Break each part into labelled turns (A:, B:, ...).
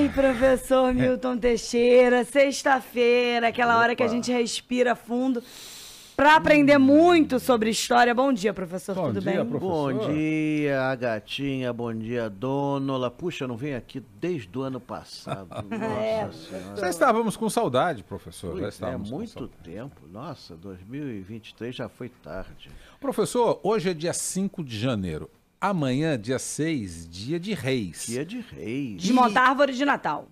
A: Ai, professor Milton Teixeira, sexta-feira, aquela hora que a gente respira fundo para aprender muito sobre história. Bom dia, professor, tudo bem?
B: Professor. Bom dia, a gatinha, bom dia, Dônola. Puxa, eu não venho aqui desde o ano passado. Nossa Senhora.
C: Já estávamos com saudade, professor.
B: Pois
C: já estávamos
B: muito tempo. Nossa, 2023 já foi tarde.
C: Professor, hoje é dia 5 de janeiro. Amanhã, dia 6, dia de Reis.
B: Dia de Reis.
A: Desmontar a árvore de Natal.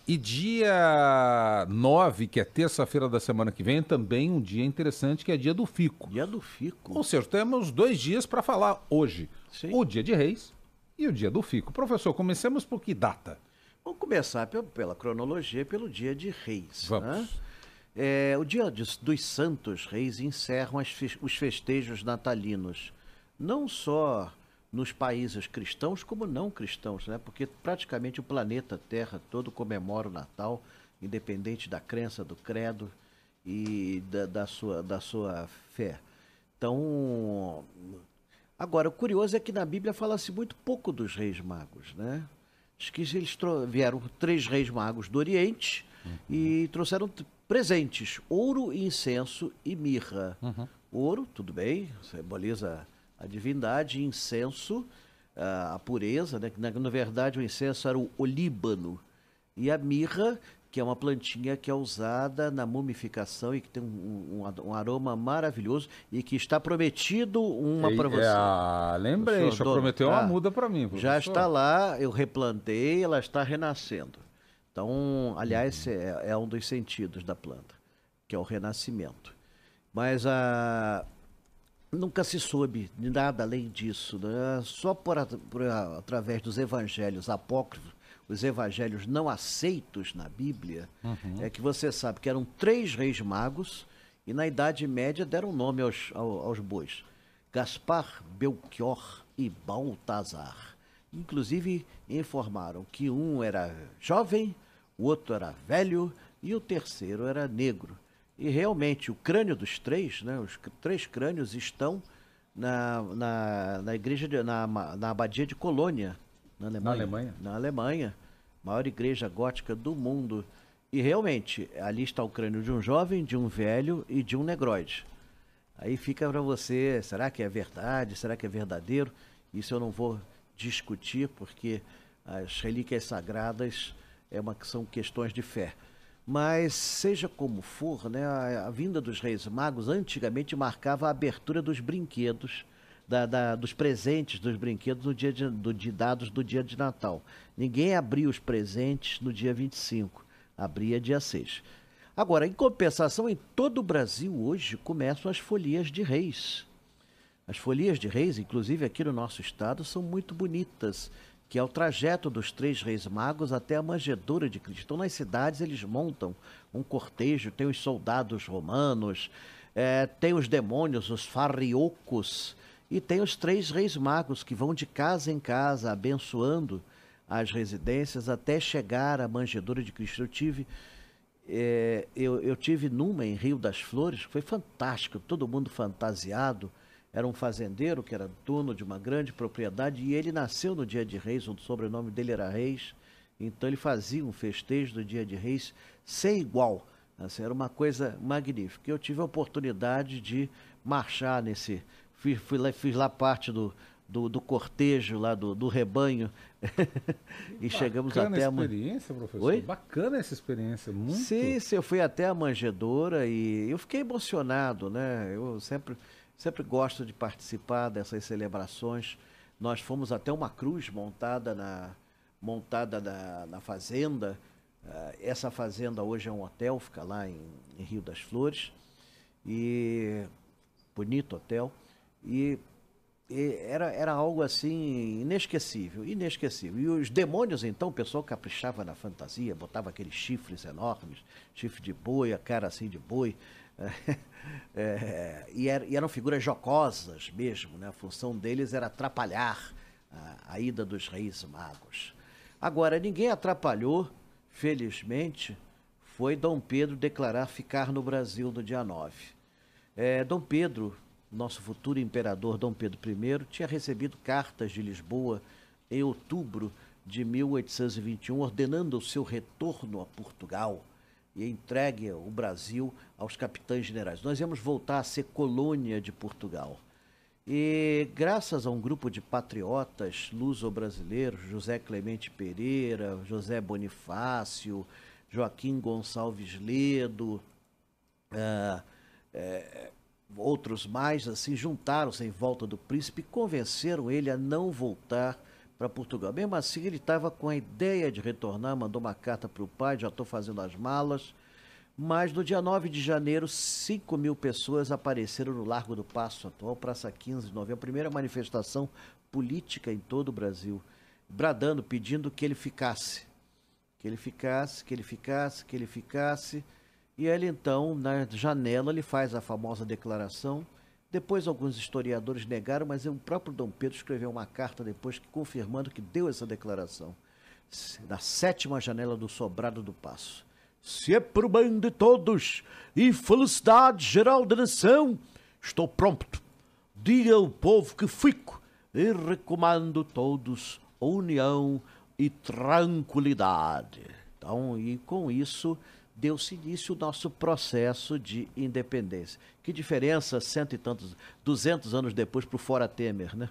C: E dia 9, que é terça-feira da semana que vem, também um dia interessante, que é dia do Fico.
B: Dia do Fico.
C: Ou seja, temos 2 dias para falar hoje.
B: Sim.
C: O dia de Reis e o dia do Fico. Professor, comecemos por que data?
B: Vamos começar pela cronologia, pelo dia de Reis.
C: Vamos.
B: Né? O dia dos Santos Reis encerram os festejos natalinos. Não só nos países cristãos como não cristãos, né? Porque praticamente o planeta Terra todo comemora o Natal, independente da crença, do credo e da sua fé. Então, agora, o curioso é que na Bíblia fala-se muito pouco dos reis magos, né? Diz que eles vieram 3 reis magos do Oriente e trouxeram presentes, ouro, incenso e mirra. Ouro, tudo bem, simboliza a divindade, incenso, a pureza, né? Na verdade o incenso era o olíbano, e a mirra, que é uma plantinha que é usada na mumificação e que tem um aroma maravilhoso e que está prometido uma para você.
C: Lembrei, já prometeu uma muda para mim, professor.
B: Já está lá, eu replantei, ela está renascendo. Então, aliás, é um dos sentidos da planta, que é o renascimento. Mas nunca se soube de nada além disso, né? Só através dos evangelhos apócrifos, os evangelhos não aceitos na Bíblia, é que você sabe que eram 3 reis magos e na Idade Média deram nome aos bois. Gaspar, Belchior e Baltazar. Inclusive informaram que um era jovem, o outro era velho e o terceiro era negro. E realmente o crânio dos 3, né, os 3 crânios estão na igreja, na abadia de Colônia, na Alemanha. Na Alemanha, maior igreja gótica do mundo. E realmente, ali está o crânio de um jovem, de um velho e de um negroide. Aí fica para você, será que é verdade? Será que é verdadeiro? Isso eu não vou discutir, porque as relíquias sagradas são questões de fé. Mas, seja como for, né, a vinda dos Reis Magos antigamente marcava a abertura dos brinquedos, dos presentes dos brinquedos dados do dia de Natal. Ninguém abria os presentes no dia 25, abria dia 6. Agora, em compensação, em todo o Brasil hoje começam as folias de reis. As folias de reis, inclusive aqui no nosso estado, são muito bonitas, que é o trajeto dos 3 reis magos até a manjedoura de Cristo. Então, nas cidades, eles montam um cortejo, tem os soldados romanos, tem os demônios, os farriocos, e tem os 3 reis magos que vão de casa em casa, abençoando as residências até chegar à manjedoura de Cristo. Eu tive numa em Rio das Flores, foi fantástico, todo mundo fantasiado. Era um fazendeiro que era dono de uma grande propriedade e ele nasceu no dia de Reis, o sobrenome dele era Reis, então ele fazia um festejo do dia de Reis sem igual. Assim, era uma coisa magnífica. Eu tive a oportunidade de marchar fiz lá parte do cortejo, lá do rebanho, e chegamos até a...
C: Bacana essa experiência, professor.
B: Oi?
C: Bacana essa experiência, muito.
B: Sim, eu fui até a manjedoura e eu fiquei emocionado, né? Eu sempre gosto de participar dessas celebrações. Nós fomos até uma cruz montada na fazenda. Essa fazenda hoje é um hotel, fica lá em Rio das Flores. E bonito hotel. E era algo assim inesquecível. E os demônios, então, o pessoal caprichava na fantasia, botava aqueles chifres enormes, chifre de boi, a cara assim de boi. E eram figuras jocosas mesmo, né? A função deles era atrapalhar a ida dos Reis Magos. Agora, ninguém atrapalhou, felizmente, foi Dom Pedro declarar ficar no Brasil no dia 9. Dom Pedro, nosso futuro imperador Dom Pedro I, tinha recebido cartas de Lisboa em outubro de 1821, ordenando o seu retorno a Portugal e entregue o Brasil aos capitães generais. Nós íamos voltar a ser colônia de Portugal. E graças a um grupo de patriotas luso-brasileiros, José Clemente Pereira, José Bonifácio, Joaquim Gonçalves Ledo, outros mais, assim, juntaram-se em volta do príncipe e convenceram ele a não voltar para Portugal. Mesmo assim, ele estava com a ideia de retornar, mandou uma carta para o pai, já estou fazendo as malas. Mas no dia 9 de janeiro, 5.000 pessoas apareceram no Largo do Paço, atual Praça 15 de Novembro, a primeira manifestação política em todo o Brasil, bradando, pedindo que ele ficasse. Que ele ficasse, que ele ficasse, que ele ficasse. E ele então, na janela, ele faz a famosa declaração. Depois alguns historiadores negaram, mas o próprio Dom Pedro escreveu uma carta depois confirmando que deu essa declaração. Na 7ª janela do Sobrado do Paço. Se é pro bem de todos e felicidade geral da nação, estou pronto. Diga ao povo que fico e recomendo todos união e tranquilidade. Então, e com isso, deu-se início ao nosso processo de independência. Que diferença, 100 e tantos, 200 anos depois, para o Fora Temer, né?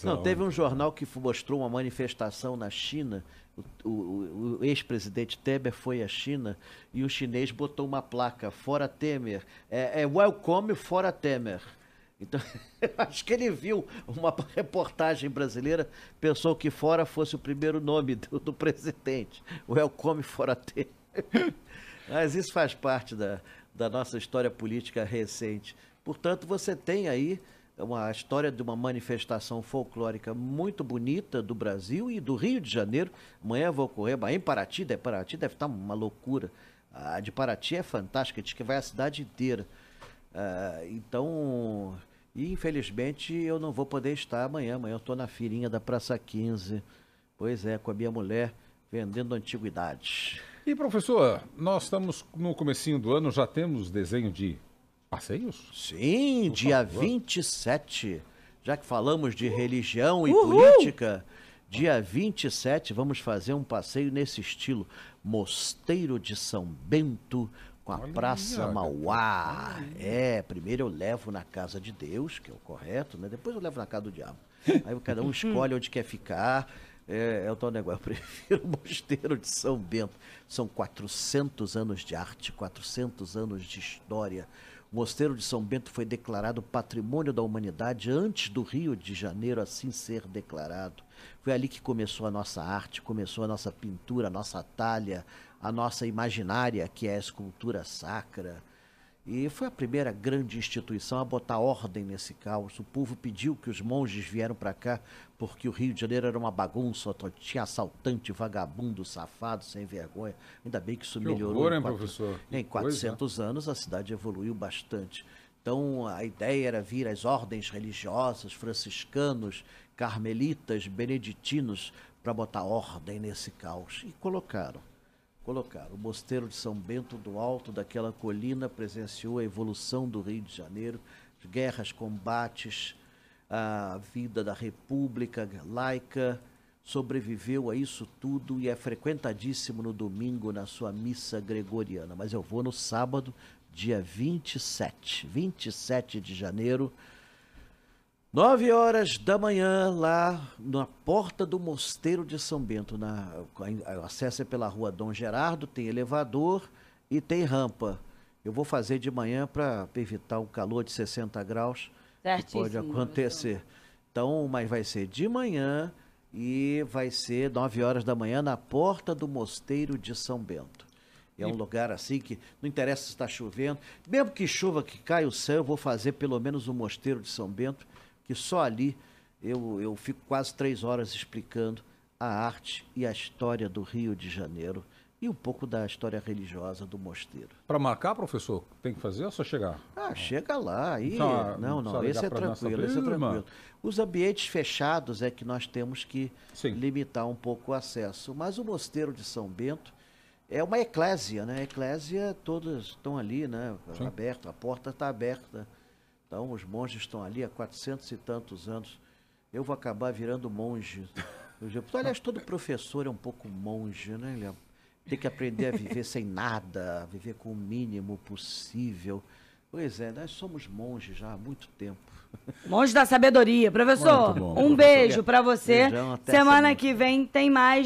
B: Não, teve um jornal que mostrou uma manifestação na China. O ex-presidente Temer foi à China e o chinês botou uma placa, Fora Temer, Welcome Fora Temer. Então, acho que ele viu uma reportagem brasileira, pensou que Fora fosse o primeiro nome do presidente. Welcome Fora Temer. Mas isso faz parte da nossa história política recente. Portanto, você tem aí uma história de uma manifestação folclórica muito bonita do Brasil e do Rio de Janeiro. Amanhã vai ocorrer, em Paraty deve estar uma loucura. A de Paraty é fantástica, diz que vai a cidade inteira. Então, infelizmente eu não vou poder estar amanhã. Amanhã eu estou na feirinha da Praça 15. Pois é, com a minha mulher vendendo antiguidades.
C: E professor, nós estamos no comecinho do ano, já temos desenho de passeios?
B: Sim, dia 27, já que falamos de religião e política, dia 27 vamos fazer um passeio nesse estilo, Mosteiro de São Bento, com a Praça Mauá. Primeiro eu levo na casa de Deus, que é o correto, né? Depois eu levo na casa do diabo. Aí cada um escolhe onde quer ficar. É o tal negócio, eu prefiro o Mosteiro de São Bento. São 400 anos de arte, 400 anos de história. O Mosteiro de São Bento foi declarado Patrimônio da Humanidade antes do Rio de Janeiro assim ser declarado. Foi ali que começou a nossa arte, começou a nossa pintura, a nossa talha, a nossa imaginária, que é a escultura sacra. E foi a primeira grande instituição a botar ordem nesse caos. O povo pediu que os monges vieram para cá, porque o Rio de Janeiro era uma bagunça, tinha assaltante, vagabundo, safado, sem vergonha. Ainda bem que isso melhorou.
C: Horror, hein, professor?
B: Em 400 anos a cidade evoluiu bastante. Então a ideia era vir as ordens religiosas, franciscanos, carmelitas, beneditinos, para botar ordem nesse caos. E colocaram. O Mosteiro de São Bento, do alto daquela colina, presenciou a evolução do Rio de Janeiro, guerras, combates, a vida da República laica, sobreviveu a isso tudo e é frequentadíssimo no domingo na sua missa gregoriana. Mas eu vou no sábado, dia 27 de janeiro, 9 horas da manhã, lá na porta do Mosteiro de São Bento. O acesso é pela rua Dom Gerardo, tem elevador e tem rampa. Eu vou fazer de manhã para evitar o calor de 60 graus que pode acontecer. Então, mas vai ser de manhã e vai ser 9 horas da manhã na porta do Mosteiro de São Bento. É um lugar assim que não interessa se está chovendo. Mesmo que chova, que caia o céu, eu vou fazer pelo menos o Mosteiro de São Bento, que só ali eu fico quase 3 horas explicando a arte e a história do Rio de Janeiro e um pouco da história religiosa do mosteiro.
C: Para marcar, professor, tem que fazer ou só chegar?
B: Chega lá. Aí, não, esse é tranquilo, Os ambientes fechados é que nós temos que limitar um pouco o acesso. Mas o Mosteiro de São Bento é uma eclésia, né? A eclésia, todos estão ali, né? Aberto, a porta está aberta. Então, os monges estão ali há 400 e tantos anos. eu vou acabar virando monge. Aliás, todo professor é um pouco monge, né, Léo? Tem que aprender a viver sem nada, a viver com o mínimo possível. Pois é, nós somos monges já há muito tempo.
A: Monge da sabedoria. Professor,
C: Muito bom,
A: um
C: professor.
A: beijo pra você.
B: Beijão, até
A: Semana
B: semana.
A: que vem tem mais.